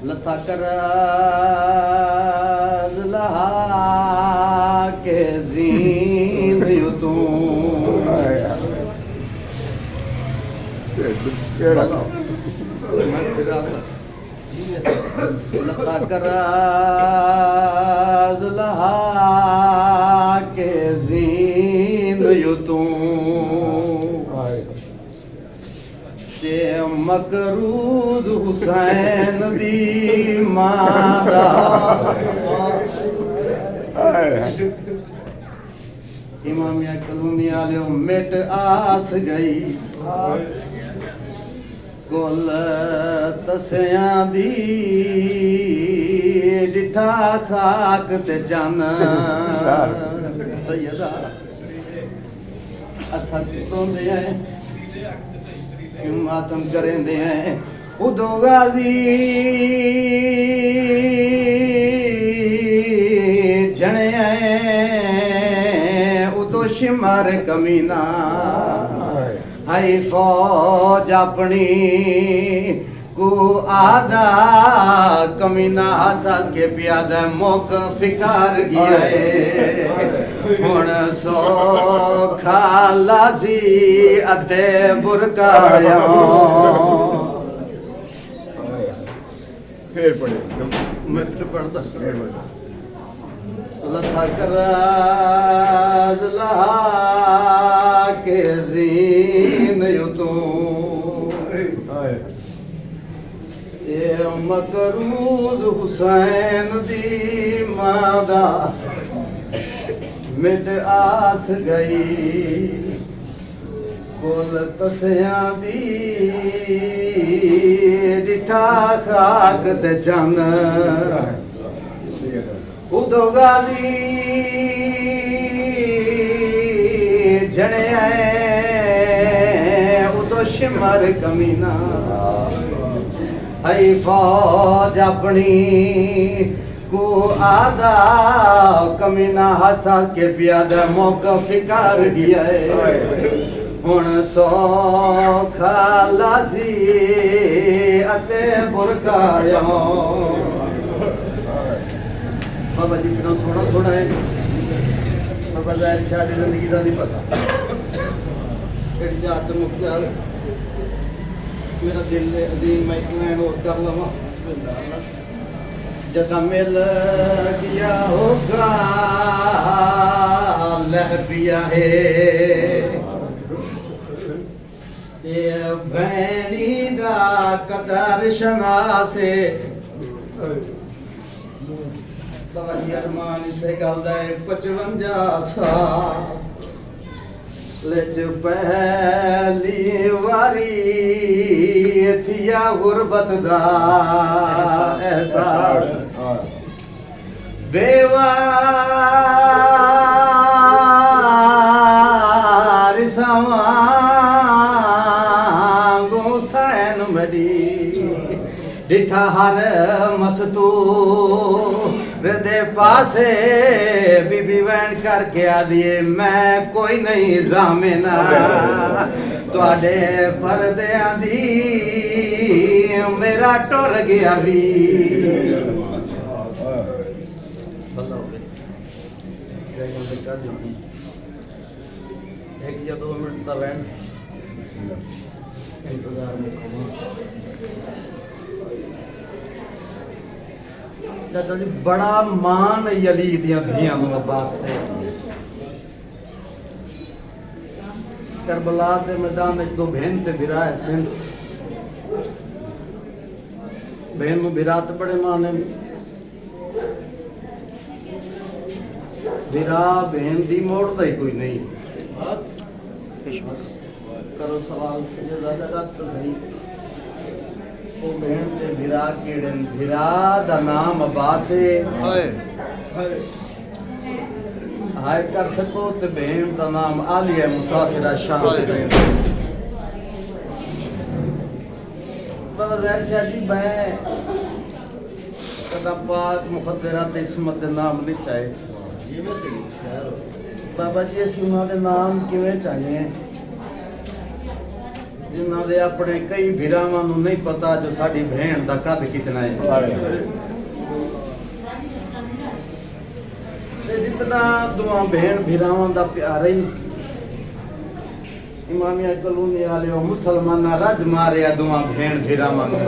लथा कराज लहा के जींद यू तू लथा कराज लहा के जींद यू तू ते मकरूज हुसैन दी मादा इमामिया कलूनी आलियो मिट आस गई कुल तसियां दी डिठा खाक ते जन सैयदा असा कितोंदे हैं क्यों मातम करेंदे हैं उदो गाजी जने उदो शिमर कमीना हाई फौज अपनी को आदा कमीना हसद के प्यादा मोक फिकार गया हुण सो खालासी अते बुरकाया फिर पढ़े मैं फिर पढ़ता लथा कराज लहा के जीन यू तू ये मकरूज हुसैन दी मादा मिट आस गई कुल तसियां दी डिठा खाक ते चन उदो गाली जने उदो शिमर कमीना आई फौज अपनी को आदा कमीना हसास के प्यादा मौका फिकार गया हुण सो खालासी अते बुरकाया बाबा जी कितना सोना सोना है बाबा ज़ाहिर शाह दी जिंदगी दा नहीं पता केड़ी जात मुख्तार मेरा दिल दे अजीम मैं क्यों और कर लवा जदा मिल गया होगा लह पिया है ये भैनी दा कदर शनासे बाबा जी अरमान से गलदा 55 साल लेच पहली वारी थिया गुरबत दा एहसास बेवारिसा वांगू सैन मडी डिठा हर मस्तू दे पासे बीबी वैन करके आ दिए मैं कोई नहीं जामिना तुहाडे परदियां दी मेरा टुर गया भी एक या 2 मिनट का वैन इंतजार में चाचा जी बड़ा मान यली दियां धियां नूं वास्ते करबला दे मैदान में दो बहन ते बिरा है सिंध बहन नूं बिरा ते बड़े माने बिरा बहन दी मोड़दा ही कोई नहीं करो सवाल से ज्यादा रख नहीं ओ बहन ते बिरा केड़न बिरा दा नाम अब्बास है हाय कर सको ते बहन दा नाम आलिया मुसाफिरा शाम ते बाबा ज़ाहिर शाह जी मैं कदा पाक मुखद्दरात इस्मत दे नाम नहीं चाहे बाबा जी असीं उन्हां दे नाम किवें चाहिए ਜਿਨ੍ਹਾਂ ਦੇ ਆਪਣੇ ਕਈ ਭਰਾਵਾਂ ਨੂੰ ਨਹੀਂ ਪਤਾ ਜੋ ਸਾਡੀ ਭੈਣ ਦਾ ਕੱਦ ਕਿਤਨਾ ਹੈ ਤੇ ਜਿਤਨਾ ਦੋਵਾਂ ਭੈਣ ਭਰਾਵਾਂ ਦਾ ਪਿਆਰ ਹੈ ਇਮਾਮੀਆ ਕਲੋਨੀ ਵਾਲਿਓ ਮੁਸਲਮਾਨਾਂ ਰੱਜ ਮਾਰਿਆ ਦੋਵਾਂ ਭੈਣ ਭਰਾਵਾਂ ਨੂੰ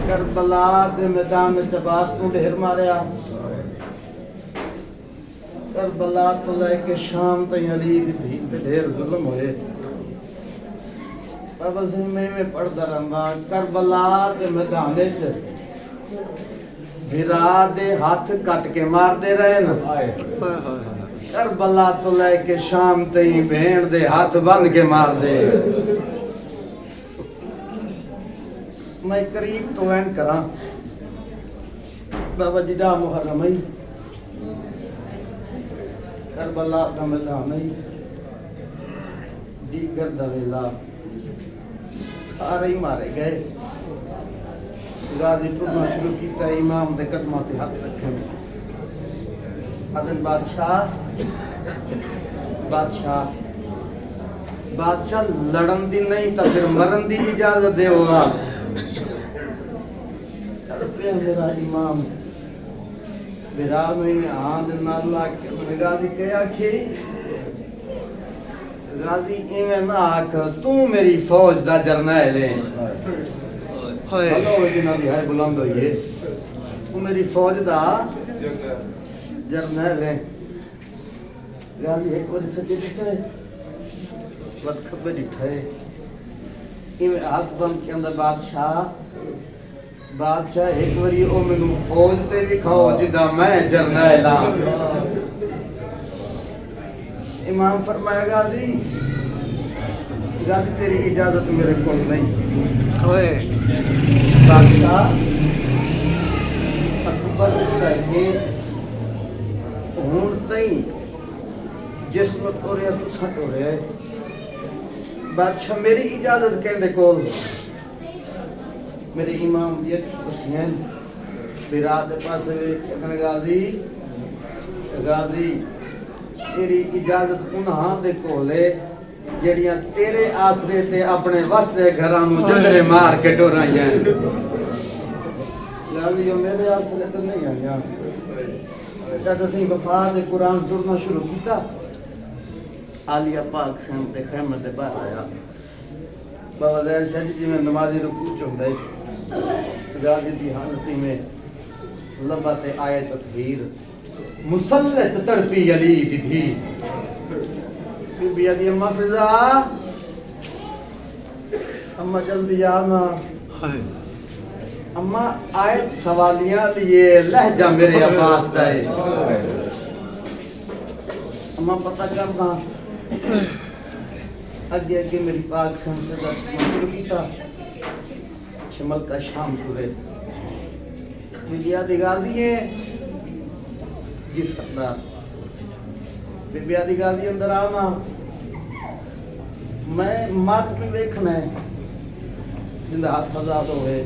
करबला दे मैदान में अब्बास को ढेर मारिया करबला तो लेके शाम तक अली दी पे ढेर जुल्म होए बाबा जी में पढ़दा रहंदा करबला दे मैदान च भिरा दे हाथ कट के मार दे रहे न करबला तो लेके शाम तक भेड़ दे हाथ बंद के मार दे मैं करीब तो ऐन करा बाबा जी दा मुहर्रम है करबला दा मैदान है दीगर दा वेला सारे ही मारे गए गाजी टुरना शुरू किया इमाम दे कदमां ते हाथ रखे अदन बादशाह लड़न दी नहीं तो फिर मरन दी इजाजत देगा मेरा इमाम मेरा में आंद नाला के गाजी के आखी गाजी इवें ना आख तू मेरी फौज दा जरनैल है हाय हेलो जिन्हां दी हाय बुलंद होई है तू मेरी फौज दा जरनैल है गाजी एक बार सच्चे दिखता है वत खब्बे दिखता है इवें हाथ बंद के अंदर बादशाह एक बारी ओ मैनू फौज ते विखाओ जिदा मैं जरनैल हां इमाम फरमाएगा जी गाजी तेरी इजाजत मेरे को नहीं ओए बादशाह अकबर के हुन तई जिसम तोरिया तू सट हो रहा है बादशाह मेरी इजाजत कहंदे कोल मेरे इमाम दी हुसैन बिराद पास कहने गाजी तेरी इजाजत उन्हां दे कोले जेड़ियां तेरे आसरे ते अपने वसदे घरां नूं जंदरे मार के टोराईयां गाजी यो मेरे आसरे ते नहीं आईयां जद असीं वफा दे कुरान पढ़ना शुरू कीता आलिया पाक सिंह ते खैमे ते बाहर आया बाबा ज़ैन शाह जी में नमाज़ी रुकू च हुंदा है गाजी दी हालत में लबते आए तकबीर मुसल्लत तड़पी अली दी थी बीबी दी अम्मा फिजा अम्मा जल्दी आना अम्मा आयत सवालियां लिए लहजा मेरे अब्बास का है अम्मा पता करना अगे अगे मेरी पाक से शुरू किया शिमल का शाम पूरे बिबिया दिखा दिए जिस सरदार बिबिया दिखा दिए अंदर आना मैं मत भी देखना है जिंदा हाथ आजाद हो गए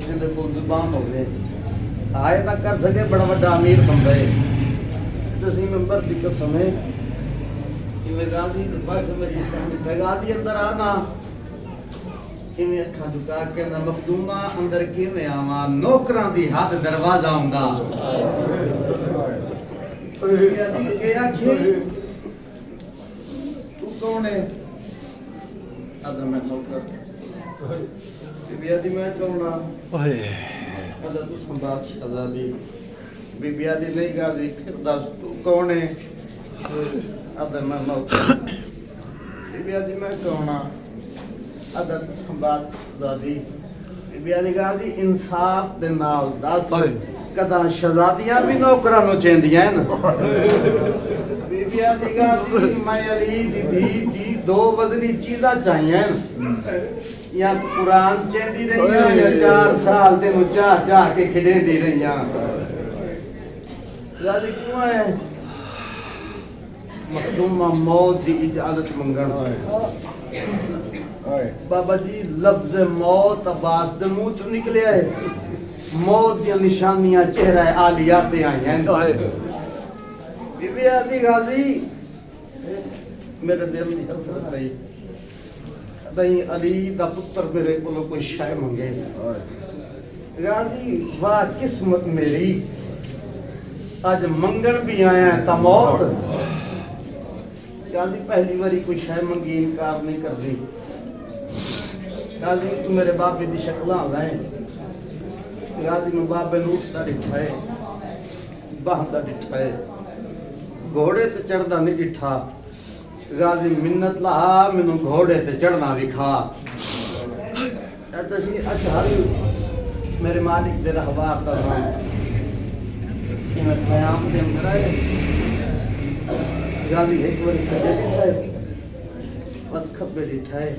जिंदे को जुबान हो गए आए ना कर सके बड़ा बड़ा अमीर बंदा है तसी मेंबर दी कसम है इवें गाजी बस मेरी सामने गाजी अंदर आना इवें अखा झुका के ना मखदूमा अंदर किवें आवा नौकरां दी हद दरवाजा हुंदा यादी के आखी तू कौन है अदा मैं नौकर बीबिया दी मैं कौन ओए अदा तू संबाद शहजादी बीबिया दी नहीं गाजी फिर दस तू कौन है अदा मैं नौकर बीबिया दी मैं कौन अदा तू संबाद शहजादी बीबिया दी गाजी इंसाफ दे नाल दस कदा शहजादियां भी नौकरां नु चेंदियां न बीबिया दी गाजी मैं अली दी दो वजनी चीज़ां चाहिए या कुरान चेंदी रही या 4 साल तेनू चाह के खिडेंदी रही गाजी क्यों है मखदूमा मौत दी इजाजत मंगण बाबा जी लफ्ज मौत अब्बास दे मुंह चों निकले है मौत दी निशानियां चेहरा आलिया पे आई हैं बीबी आदि गाजी मेरे दिल दी हसरत है दई अली दा पुत्र मेरे को कोई शय मंगे गाजी वाह किस्मत मेरी आज मंगन भी आया ता मौत गाजी पहली बारी कोई शय मंगी इनकार नहीं कर दी गाजी तू मेरे बाबे दी शक्ल है गाजी मैं बाबे नूं उठदा डिठा है बहदा डिठा है घोड़े ते चढ़दा नहीं डिठा गाजी मिन्नत ला मैनू घोड़े ते चढ़ना विखा तसी अशहर मेरे मालिक दे रहवार दा नाम कि मैं क़याम दे अंदर आए गाजी एक बार सजे डिठा है पद खब्बे डिठा है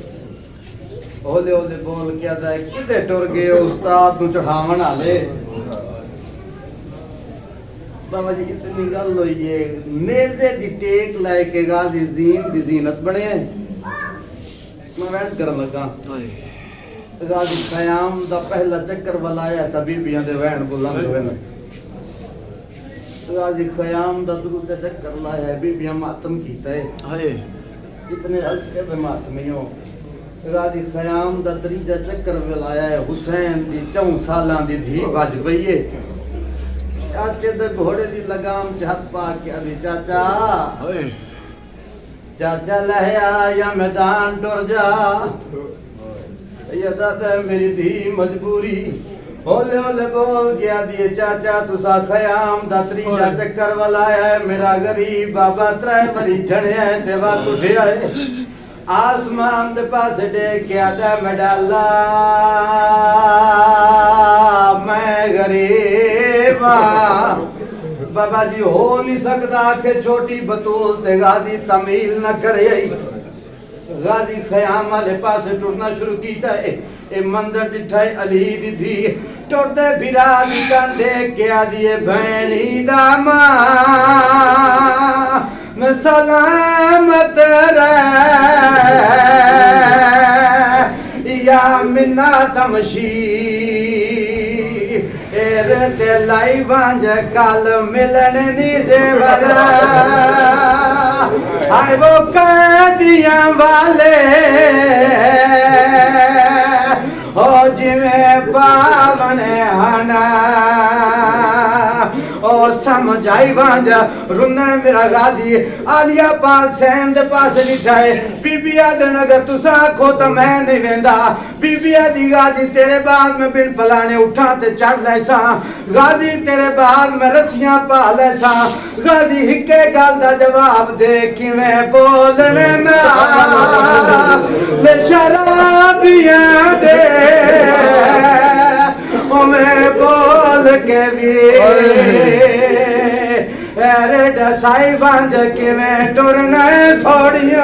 ओले ओले बोल क्या दा किदे टुर गए उस्ताद नू चढ़ावन आले बाबा जी इतनी गल हुई है नेज़े दी टेक लाके गाजी जीन दी जीनत बने मैं वैन करन लगा गाजी क़याम दा पहला चक्कर वलाया ता बीबियां दे वैन बुलंद होए ने गाजी क़याम दा दूसरा चक्कर लाया बीबियां मातम कीता है हाय इतने हल्के दे मातमियों गाजी क़याम दा तीजा चक्कर वलाया है हुसैन दी 4 सालां दी धी भज पई है चाचे दे घोड़े दी लगाम च हथ पा के आदि चाचा चाचा लहया या मैदान टुर जा सैयदा ते मेरी धी मजबूरी होले होले बोल गया दिए चाचा तुसा ख़याम दा त्रीजा चक्कर वलाया है मेरा गरीब बाबा 3 बारी झड़िया है ते वाक उठिया है आसमान दे पास देख के आदा मेडाला मैं गरीब बाबा जी हो नहीं सकता के छोटी बतूल ते गाजी तमील न करे गाजी ख़याम वाले पास टुरना शुरू कीता है ए मंदिर डिठा अली दी थी टुरदे बिरा दी कन देख के आदी भैणी दा मां मैं सलामत रह या मिन्ना तमशी एरे ते लाई वांज कल मिलन नी जेवर आए वो कैदियां वाले हो जिवें पावन हना ओ समझाई वांजा रुने मेरा गाजी आलिया पाक सैन दे पास लिठाए बीबिया दिन अगर तुसा आखो तो मैं नहीं वेंदा बीबिया दी गाजी तेरे बाद में बिन पलाने उठा ते चढ़ लैसा गाजी तेरे बाद में रस्सियां पा लैसा गाजी हिक्के गल दा जवाब दे किवें बोलने ना ले शराबियां दे ओ मैं बोल के भी अरे डसाई बांझ किवें टुरना सोड़िया